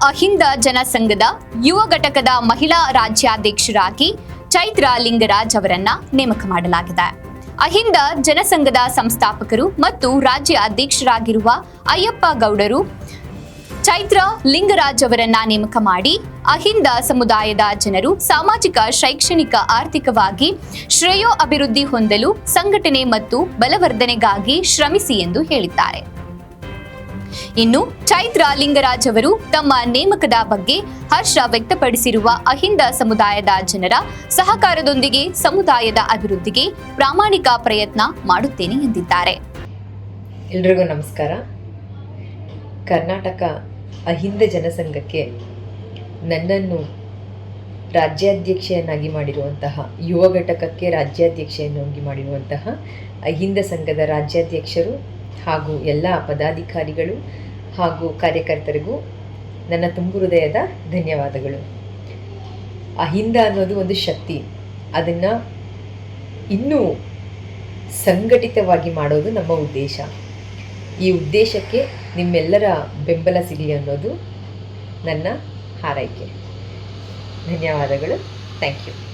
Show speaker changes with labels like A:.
A: ಅಹಿಂದ ಜನಸಂಘದ ಯುವ ಘಟಕದ ಮಹಿಳಾ ರಾಜ್ಯಾಧ್ಯಕ್ಷರಾಗಿ ಚೈತ್ರ ಲಿಂಗರಾಜ್ ಅವರನ್ನ ನೇಮಕ ಮಾಡಲಾಗಿದೆ. ಅಹಿಂದ ಜನಸಂಘದ ಸಂಸ್ಥಾಪಕರು ಮತ್ತು ರಾಜ್ಯ ಅಧ್ಯಕ್ಷರಾಗಿರುವ ಅಯ್ಯಪ್ಪ ಗೌಡರು ಚೈತ್ರ ಲಿಂಗರಾಜ್ ಅವರನ್ನ ನೇಮಕ ಮಾಡಿ ಅಹಿಂದ ಸಮುದಾಯದ ಜನರು ಸಾಮಾಜಿಕ, ಶೈಕ್ಷಣಿಕ, ಆರ್ಥಿಕವಾಗಿ ಶ್ರೇಯೋ ಅಭಿವೃದ್ಧಿ ಹೊಂದಲು ಸಂಘಟನೆ ಮತ್ತು ಬಲವರ್ಧನೆಗಾಗಿ ಶ್ರಮಿಸಿ ಎಂದು ಹೇಳಿದ್ದಾರೆ. ಇನ್ನು ಚೈತ್ರ ಲಿಂಗರಾಜ್ ಅವರು ತಮ್ಮ ನೇಮಕದ ಬಗ್ಗೆ ಹರ್ಷ ವ್ಯಕ್ತಪಡಿಸಿರುವ ಅಹಿಂದ ಸಮುದಾಯದ ಜನರ ಸಹಕಾರದೊಂದಿಗೆ ಸಮುದಾಯದ ಅಭಿವೃದ್ಧಿಗೆ ಪ್ರಾಮಾಣಿಕ ಪ್ರಯತ್ನ ಮಾಡುತ್ತೇನೆ ಎಂದಿದ್ದಾರೆ.
B: ಎಲ್ರಿಗೂ ನಮಸ್ಕಾರ. ಕರ್ನಾಟಕ ಅಹಿಂದ ಜನಸಂಘಕ್ಕೆ ನನ್ನನ್ನು ರಾಜ್ಯಾಧ್ಯಕ್ಷೆಯನ್ನಾಗಿ ಮಾಡಿರುವಂತಹ, ಯುವ ಘಟಕಕ್ಕೆ ರಾಜ್ಯಾಧ್ಯಕ್ಷೆಯನ್ನಾಗಿ ಮಾಡಿರುವಂತಹ ಅಹಿಂದ ಸಂಘದ ರಾಜ್ಯಾಧ್ಯಕ್ಷರು ಹಾಗೂ ಎಲ್ಲ ಪದಾಧಿಕಾರಿಗಳು ಹಾಗೂ ಕಾರ್ಯಕರ್ತರಿಗೂ ನನ್ನ ತುಂಬು ಹೃದಯದ ಧನ್ಯವಾದಗಳು. ಅಹಿಂದ ಅನ್ನೋದು ಒಂದು ಶಕ್ತಿ, ಅದನ್ನು ಇನ್ನೂ ಸಂಘಟಿತವಾಗಿ ಮಾಡೋದು ನಮ್ಮ ಉದ್ದೇಶ. ಈ ಉದ್ದೇಶಕ್ಕೆ ನಿಮ್ಮೆಲ್ಲರ ಬೆಂಬಲ ಸಿಗಲಿ ಅನ್ನೋದು ನನ್ನ ಹಾರೈಕೆ. ಧನ್ಯವಾದಗಳು. Thank you.